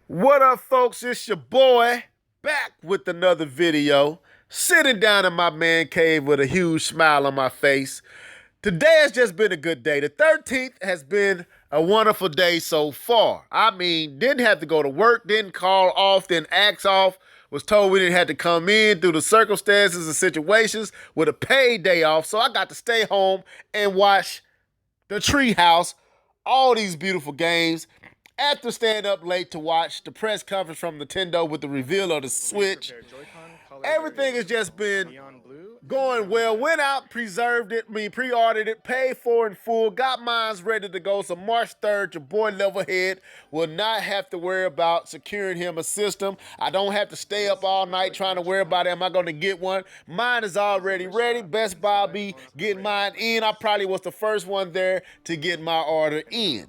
What up, folks? It's your boy back with another video. Sitting down in my man cave with a huge smile on my face. Today has just been a good day. The 13th has been a wonderful day so far. I mean, didn't have to go to work, didn't call off, didn't ask off. Was told we didn't have to come in through the circumstances and situations with a paid day off. So I got to stay home and watch the Treehouse, all these beautiful games. After staying up late to watch the press conference from Nintendo with the reveal of the Switch, everything has just been going well. Went out, preserved it, pre-ordered it, paid for it in full, got mine ready to go. So March 3rd, your boy Levelhead will not have to worry about securing him a system. I don't have to stay up all night trying to worry about, am I going to get one? Mine is already ready. Bestbuy will be getting mine in. I probably was the first one there to get my order in.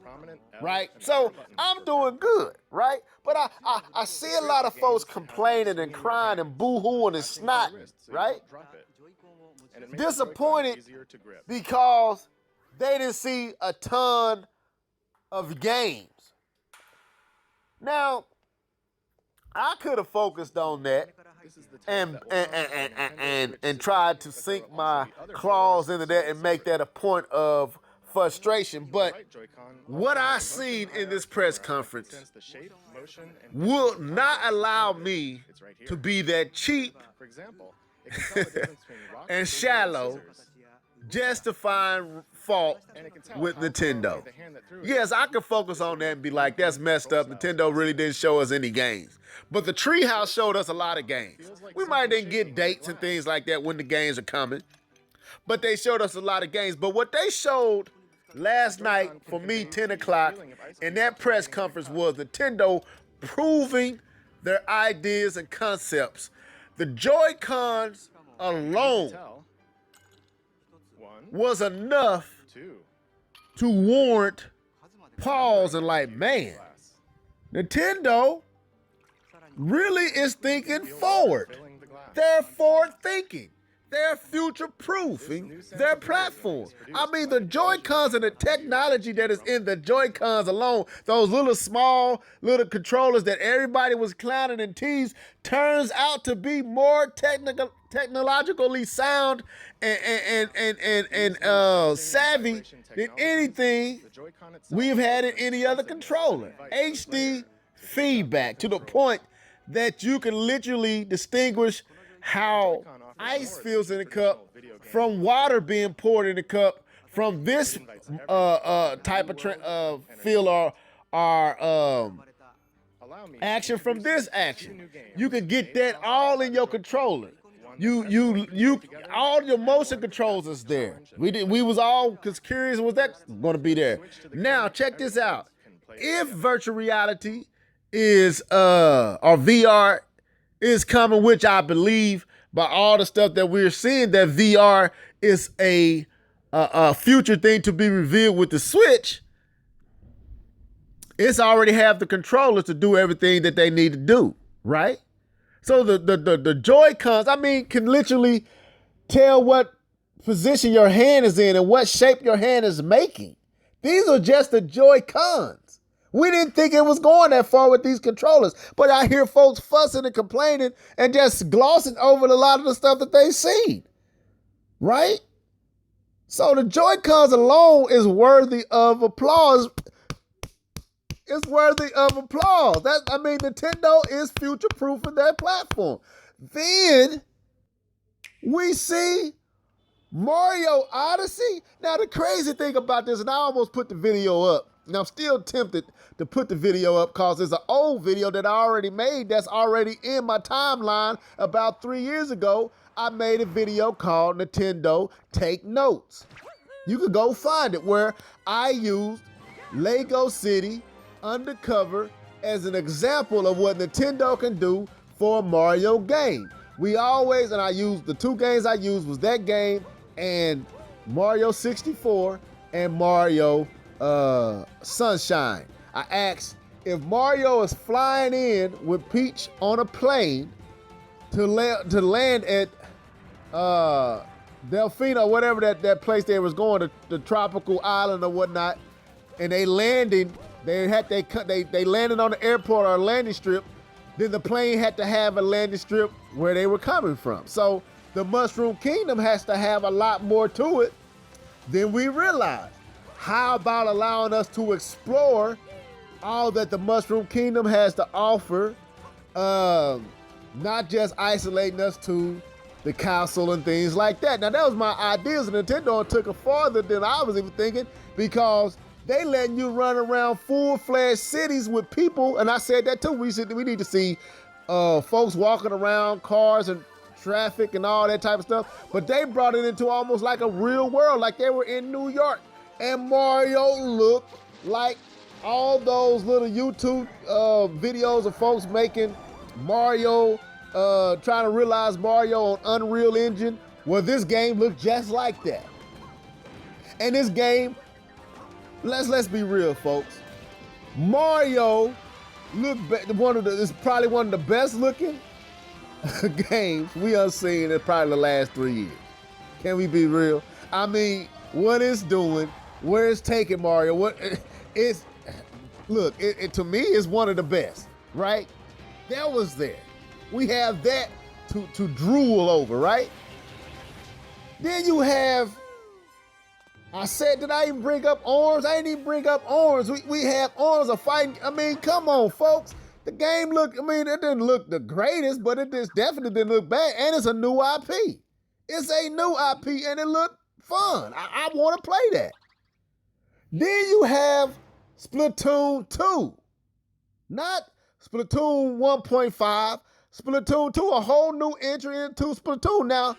Right? So I'm doing good, right? But I see a lot of folks complaining and crying and boo-hooing and snotting, right? Disappointed because they didn't see a ton of games. Now, I could have focused on that and tried to sink my claws into that and make that a point of frustration, but what I seen in this press conference will not allow me to be that cheap and shallow just to find fault with Nintendo. Yes, I can focus on that and be like, that's messed up. Nintendo really didn't show us any games. But the Treehouse showed us a lot of games. We might didn't get dates and things like that when the games are coming, but they showed us a lot of games. But what they showed last night, for me, 10 o'clock, in that press conference was Nintendo proving their ideas and concepts. The Joy-Cons alone was enough to warrant pause and like, man, Nintendo really is thinking forward. They're forward thinking. They're future-proofing their platform. I mean, the Joy-Cons and the technology that is in the Joy-Cons alone, those little small little controllers that everybody was clowning and teased, turns out to be more technologically sound and savvy than anything we've had in any other controller. HD feedback to the point that you can literally distinguish how ice feels in a cup from water being poured in a cup from this type of feel or action from this action. You can get that all in your controller. You all your motion controls is there. We was all curious, was that going to be there? Now check this out. If virtual reality is or VR is coming, which I believe by all the stuff that we're seeing, that VR is a future thing to be revealed with the Switch, it's already have the controllers to do everything that they need to do, right? So the Joy-Cons, I mean, can literally tell what position your hand is in and what shape your hand is making. These are just the Joy-Cons. We didn't think it was going that far with these controllers, but I hear folks fussing and complaining and just glossing over a lot of the stuff that they've seen, right? So the Joy-Cons alone is worthy of applause. It's worthy of applause. Nintendo is future-proofing their platform. Then we see Mario Odyssey. Now the crazy thing about this, and I almost put the video up, and I'm still tempted to put the video up because it's an old video that I already made that's already in my timeline. About 3 years ago, I made a video called Nintendo Take Notes. You can go find it, where I used Lego City Undercover as an example of what Nintendo can do for a Mario game. I used the two games I used was that game and Mario 64 and Mario Sunshine. I asked if Mario is flying in with Peach on a plane to land at Delfino, whatever that place they was going, the tropical island or whatnot, and they landing They landed on the airport or a landing strip. Then the plane had to have a landing strip where they were coming from. So the Mushroom Kingdom has to have a lot more to it than we realize. How about allowing us to explore all that the Mushroom Kingdom has to offer, not just isolating us to the castle and things like that. Now, that was my ideas, and Nintendo took it farther than I was even thinking, because they letting you run around full-fledged cities with people, and I said that too. We need to see folks walking around, cars and traffic and all that type of stuff, but they brought it into almost like a real world, like they were in New York, and Mario looked like all those little YouTube videos of folks making Mario, trying to realize Mario on Unreal Engine. Well, this game looked just like that. And this game, let's be real, folks. Mario is probably one of the best looking games we have seen in probably the last 3 years. Can we be real? I mean, what it's doing, where it's taking Mario, to me, it's one of the best, right? That was there. We have that to drool over, right? Then you have, did I even bring up arms? I didn't even bring up arms. We have arms of fighting. I mean, come on, folks. The game it didn't look the greatest, but it just definitely didn't look bad. And it's a new IP. It's a new IP, and it looked fun. I want to play that. Then you have Splatoon 2. Not Splatoon 1.5. Splatoon 2, a whole new entry into Splatoon. Now,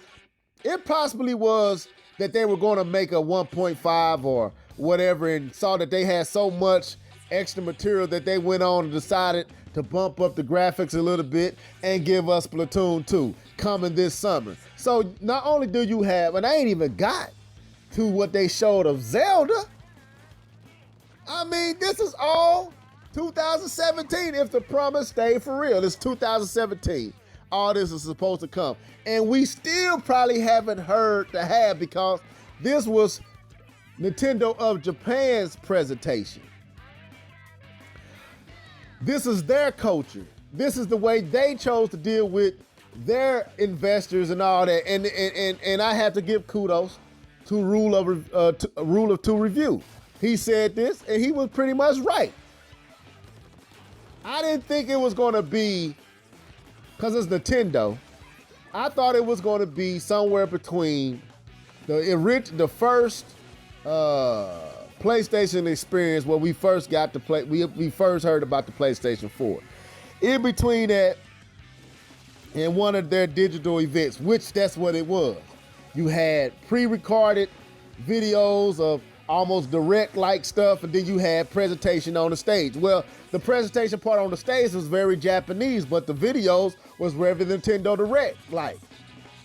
it possibly was that they were going to make a 1.5 or whatever, and saw that they had so much extra material that they went on and decided to bump up the graphics a little bit and give us Splatoon 2 coming this summer. So not only do you have, and I ain't even got to what they showed of Zelda. I mean, this is all 2017 if the promise stayed for real. It's 2017. All this is supposed to come. And we still probably haven't heard the half, because this was Nintendo of Japan's presentation. This is their culture. This is the way they chose to deal with their investors and all that. And I have to give kudos to Rule of Two Review. He said this, and he was pretty much right. I didn't think it was going to be, because it's Nintendo, I thought it was going to be somewhere between the first PlayStation experience where we first got to play, we first heard about the PlayStation 4. In between that and one of their digital events, which that's what it was. You had pre-recorded videos of almost direct-like stuff, and then you had presentation on the stage. Well, the presentation part on the stage was very Japanese, but the videos was very Nintendo Direct-like.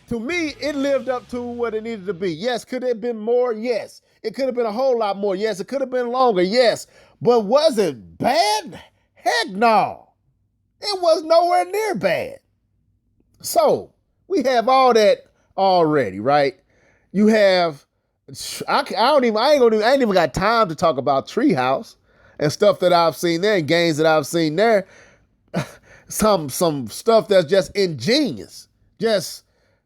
To me, it lived up to what it needed to be. Yes, could it have been more? Yes. It could have been a whole lot more. Yes, it could have been longer. Yes. But was it bad? Heck no. It was nowhere near bad. So, we have all that already, right? You have, I ain't even got time to talk about Treehouse and stuff that I've seen there and games that I've seen there. Some stuff that's just ingenious. Just,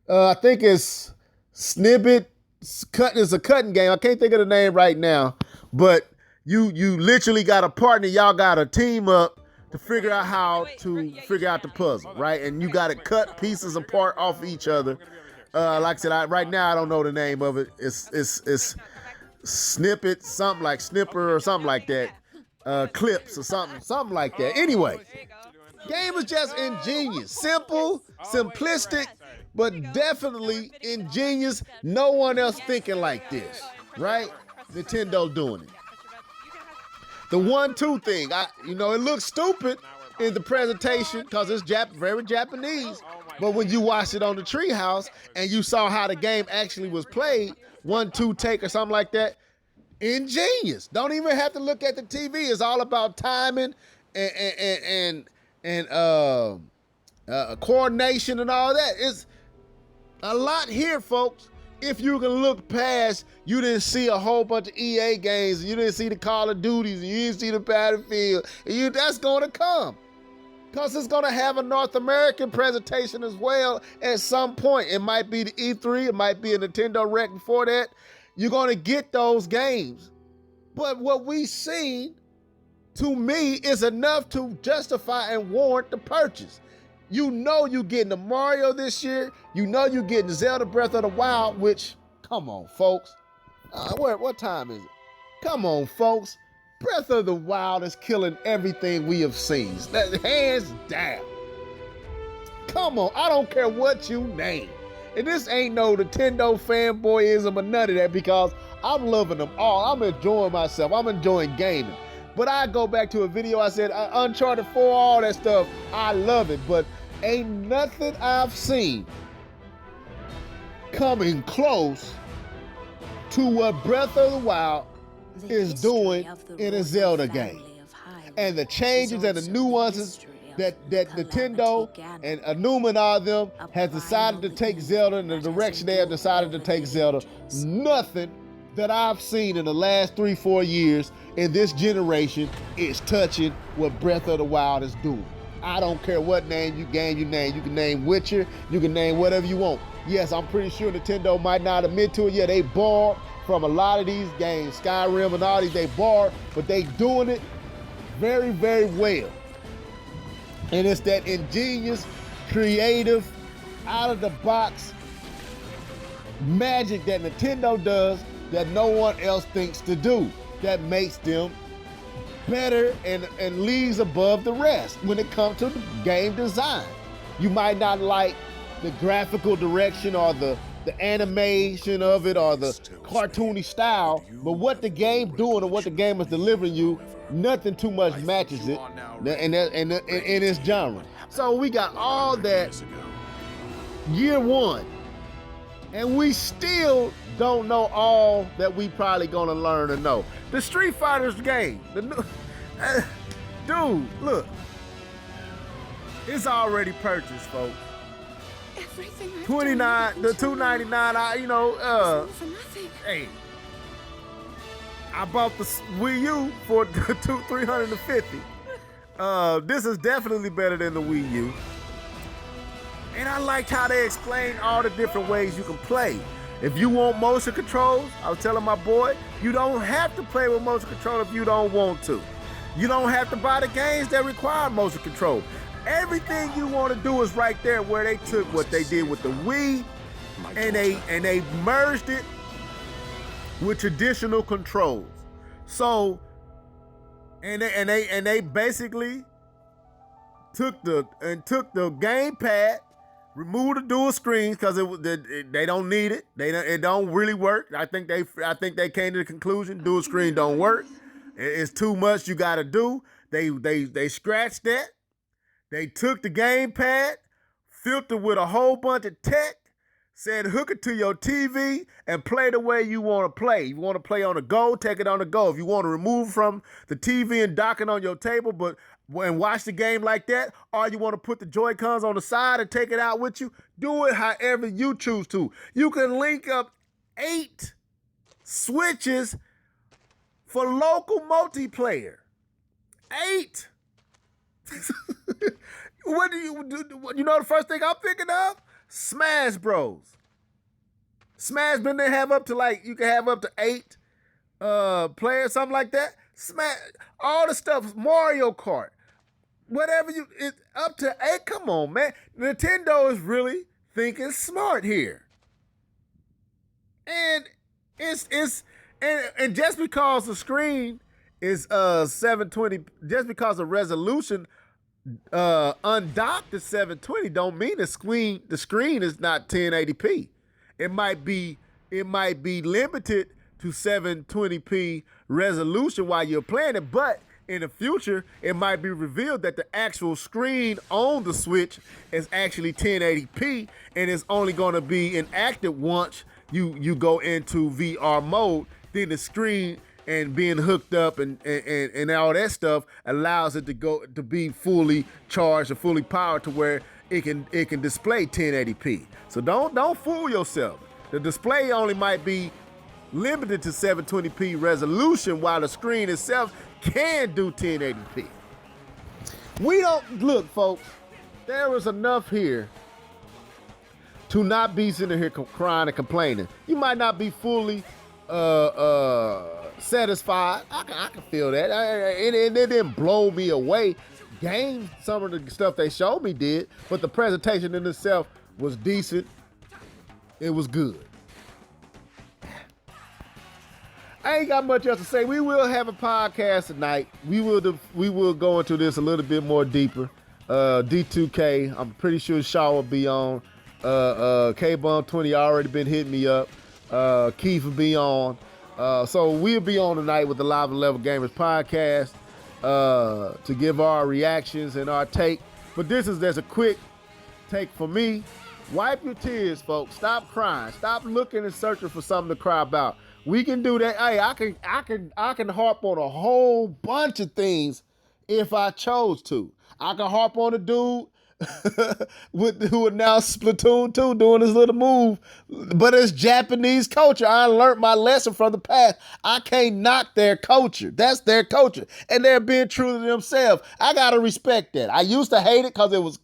I think it's Snippet. It's a cutting game. I can't think of the name right now, but you literally got a partner. Y'all got to team up to figure out how to figure out the puzzle, right? And you got to cut pieces apart off each other. Like I said, right now I don't know the name of it. It's Snippet, something like Snipper or something like that. Clips or something like that. Anyway, game is just ingenious, simple, simplistic, but definitely ingenious. No one else thinking like this, right? Nintendo doing it. The 1-2 thing, it looks stupid in the presentation because it's very Japanese, but when you watched it on the Treehouse and you saw how the game actually was played, 1-2 take or something like that, ingenious. Don't even have to look at the TV. It's all about timing and coordination and all that. It's a lot here, folks. if you can look past, you didn't see a whole bunch of EA games, and you didn't see the Call of Duties, and you didn't see the Battlefield, and that's gonna come. Because it's gonna have a North American presentation as well at some point. It might be the E3, it might be a Nintendo Rec before that. You're gonna get those games. But what we seen, to me, is enough to justify and warrant the purchase. You know you're getting the Mario this year. You know you're getting Zelda Breath of the Wild, which, come on, folks. What time is it? Come on, folks. Breath of the Wild is killing everything we have seen. Hands down. Come on, I don't care what you name. And this ain't no Nintendo fanboyism or none of that, because I'm loving them all. I'm enjoying myself. I'm enjoying gaming. But I go back to a video I said, Uncharted 4, all that stuff, I love it. But ain't nothing I've seen coming close to what Breath of the Wild is doing in a Zelda game. And the changes and the nuances that Nintendo and Anuma and all them has decided to take Zelda in the direction they have decided to take Zelda. Nothing that I've seen in the last 3-4 years in this generation is touching what Breath of the Wild is doing. I don't care what name you name. You can name Witcher, you can name whatever you want. Yes, I'm pretty sure Nintendo might not admit to it. Yeah, they borrowed from a lot of these games, Skyrim and all these, they borrowed, but they doing it very, very well. And it's that ingenious, creative, out-of-the-box magic that Nintendo does that no one else thinks to do, that makes them better and leagues above the rest when it comes to the game design. You might not like the graphical direction or the animation of it or the cartoony style, but what the game doing and what the game is delivering you, nothing too much matches it in its genre. So we got all that year one, and we still don't know all that we probably gonna learn to know. The Street Fighter's game, dude, look, it's already purchased, folks. Everything I've $29, the $299, for nothing. hey, I bought the Wii U for $350. This is definitely better than the Wii U. And I liked how they explained all the different ways you can play. If you want motion controls, I was telling my boy, you don't have to play with motion control if you don't want to. You don't have to buy the games that require motion control. Everything you want to do is right there, where they took what they did with the Wii and they merged it with traditional controls. So and they basically took the gamepad, removed the dual screens because they don't need it. It don't really work. I think they came to the conclusion dual screen don't work. It's too much you got to do. They scratched that. They took the gamepad, filtered with a whole bunch of tech, said hook it to your TV and play the way you want to play. You want to play on the go, take it on the go. If you want to remove from the TV and dock it on your table, and watch the game like that, or you want to put the Joy-Cons on the side and take it out with you, do it however you choose to. You can link up 8 switches for local multiplayer. 8. What do you do? You know the first thing I'm thinking of? Smash Bros. Smash been they have up to you can have up to 8 players, something like that. Smash all the stuff, Mario Kart, whatever it's up to 8. Come on, man. Nintendo is really thinking smart here. And it's just because the screen is 720, just because the resolution undocked to 720 don't mean the screen is not 1080p. It might be limited to 720p resolution while you're playing it, but in the future it might be revealed that the actual screen on the Switch is actually 1080p and it's only going to be enacted once you go into VR mode. Then the screen and being hooked up and all that stuff allows it to be fully charged or fully powered to where it can display 1080p. So don't fool yourself. The display only might be limited to 720p resolution while the screen itself can do 1080p. We don't, look folks, there is enough here to not be sitting here crying and complaining. You might not be fully satisfied. I can feel that. It didn't blow me away. Some of the stuff they showed me did, but the presentation in itself was decent. It was good. I ain't got much else to say. We will have a podcast tonight. We will go into this a little bit more deeper. D2K, I'm pretty sure Shaw will be on. K-Bum 20 already been hitting me up. Keith will be on. So we'll be on tonight with the Live and Level Gamers podcast to give our reactions and our take. But this is just a quick take for me. Wipe your tears, folks. Stop crying. Stop looking and searching for something to cry about. We can do that. Hey, I can harp on a whole bunch of things if I chose to. I can harp on a dude who announced Splatoon 2 doing his little move, but it's Japanese culture. I learned my lesson from the past. I can't knock their culture. That's their culture, and they're being true to themselves. I gotta respect that. I used to hate it because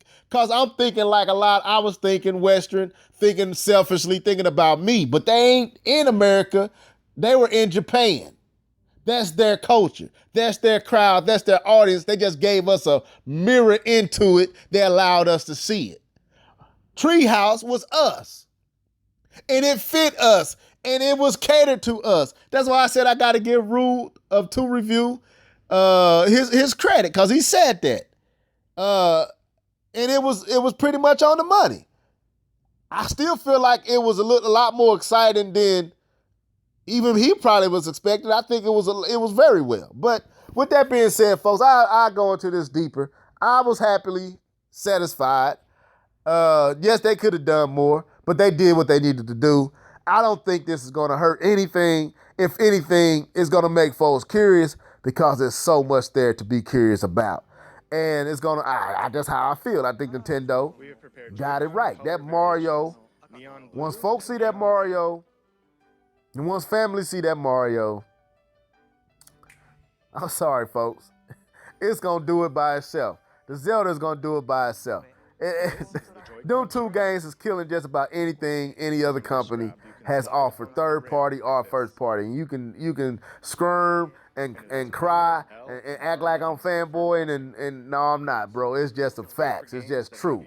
I'm thinking like a lot. I was thinking Western, thinking selfishly, thinking about me, but they ain't in America. They were in Japan. That's their culture. That's their crowd. That's their audience. They just gave us a mirror into it. They allowed us to see it. Treehouse was us. And it fit us. And it was catered to us. That's why I said I got to give Rule of 2 review his credit, because he said that. And it was pretty much on the money. I still feel like it was a lot more exciting than even he probably was expecting. I think it was very well. But with that being said, folks, I go into this deeper. I was happily satisfied. Yes, they could have done more, but they did what they needed to do. I don't think this is going to hurt anything. If anything, it's going to make folks curious because there's so much there to be curious about. And it's going to, that's how I feel. I think Nintendo got it right. That Mario, once folks see that Mario, and once family see that Mario, I'm sorry, folks, it's going to do it by itself. The Zelda is going to do it by itself. Them 2 games is killing just about anything any other company has offered, third party or first party. And you can squirm and cry and act like I'm fanboying and no, I'm not, bro. It's just a fact. It's just true.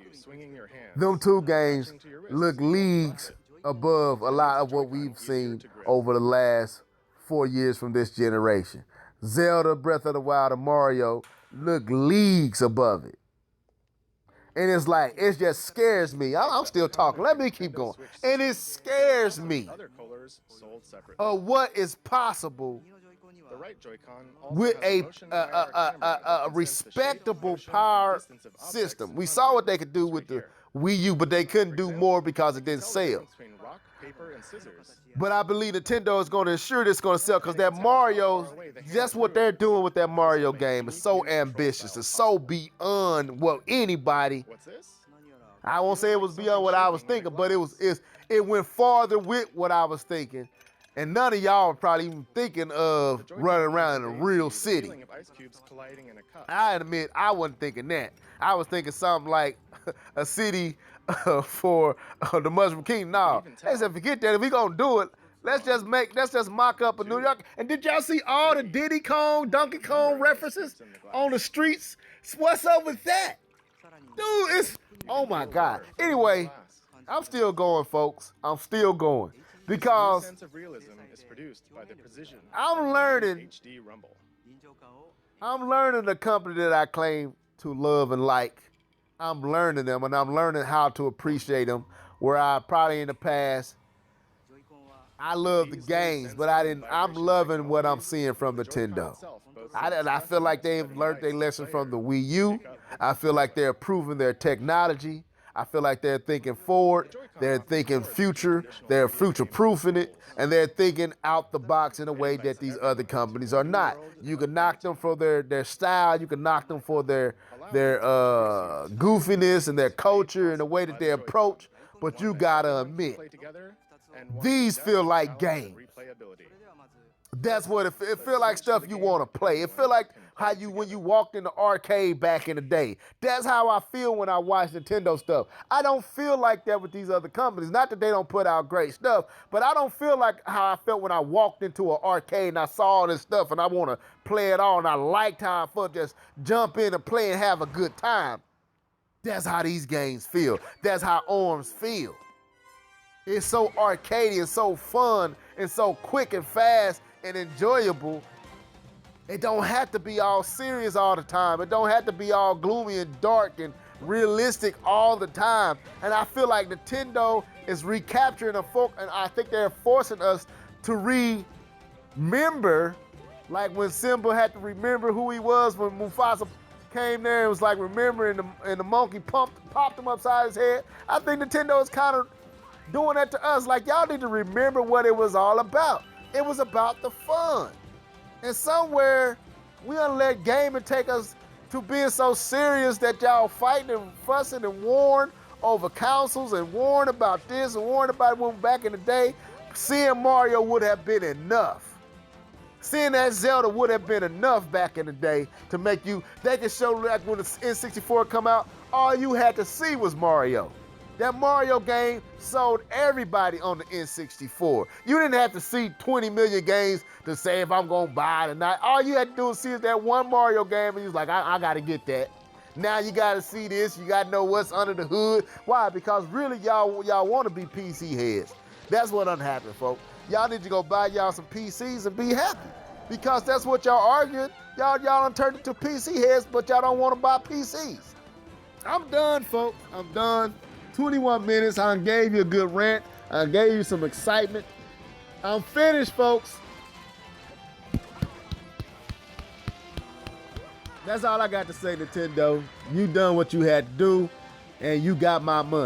Them 2 games look leagues above a lot of what we've seen over the last 4 years from this generation. Zelda, Breath of the Wild, and Mario look leagues above it. And it's like, it just scares me. I'm still talking. Let me keep going. And it scares me of what is possible with a respectable power system. We saw what they could do with the Wii U, but they couldn't do more because it didn't sell. But I believe Nintendo is going to ensure this is going to sell, because that Mario, that's what they're doing with that Mario game. It's so ambitious. It's so beyond what anybody, I won't say it was beyond what I was thinking, but it went farther with what I was thinking. And none of y'all are probably even thinking of running around in a real city. I admit, I wasn't thinking that. I was thinking something like a city for the Mushroom King. No, they said, forget that. If we gonna do it, let's just mock up a New York. And did y'all see all the Diddy Kong, Donkey Kong references on the streets? What's up with that? Dude, it's, oh my God. Anyway, I'm still going, folks. I'm still going. Because I'm learning the company that I claim to love and like. I'm learning them, and I'm learning how to appreciate them, where I probably in the past, I love the games, but I'm loving what I'm seeing from Nintendo. I feel like they've learned their lesson from the Wii U. I feel like they're improving their technology. I feel like they're thinking forward, they're thinking future, they're future-proofing it, and they're thinking out the box in a way that these other companies are not. You can knock them for their style, you can knock them for their goofiness and their culture and the way that they approach, but you gotta admit, These feel like games. That's what it feel like, stuff you want to play. It feel like how you when you walked in the arcade back in the day. That's how I feel when I watch Nintendo stuff. I don't feel like that with these other companies. Not that they don't put out great stuff, but I don't feel like how I felt when I walked into an arcade and I saw all this stuff and I want to play it all and I liked how I felt just jump in and play and have a good time. That's how these games feel. That's how ARMS feel. It's so arcadey and so fun and so quick and fast and enjoyable. It don't have to be all serious all the time. It don't have to be all gloomy and dark and realistic all the time. And I feel like Nintendo is recapturing and I think they're forcing us to remember, like when Simba had to remember who he was when Mufasa came there. It was like remembering and the monkey popped him upside his head. I think Nintendo is kind of doing that to us. Like, y'all need to remember what it was all about. It was about the fun. And somewhere we gonna let gaming take us to being so serious that y'all fighting and fussing and warring over consoles and warring about this and warring about when back in the day, seeing Mario would have been enough. Seeing that Zelda would have been enough back in the day to make they could show, like when the N64 come out, all you had to see was Mario. That Mario game sold everybody on the N64. You didn't have to see 20 million games to say if I'm gonna buy it or not. All you had to do is see that one Mario game and you was like, I gotta get that. Now you gotta see this, you gotta know what's under the hood. Why? Because really y'all wanna be PC heads. That's what done happened, folks. Y'all need to go buy y'all some PCs and be happy. Because that's what y'all arguing. Y'all done turned into PC heads, but y'all don't wanna buy PCs. I'm done, folks, I'm done. 21 minutes, I gave you a good rant. I gave you some excitement. I'm finished, folks. That's all I got to say, Nintendo. You done what you had to do, and you got my money.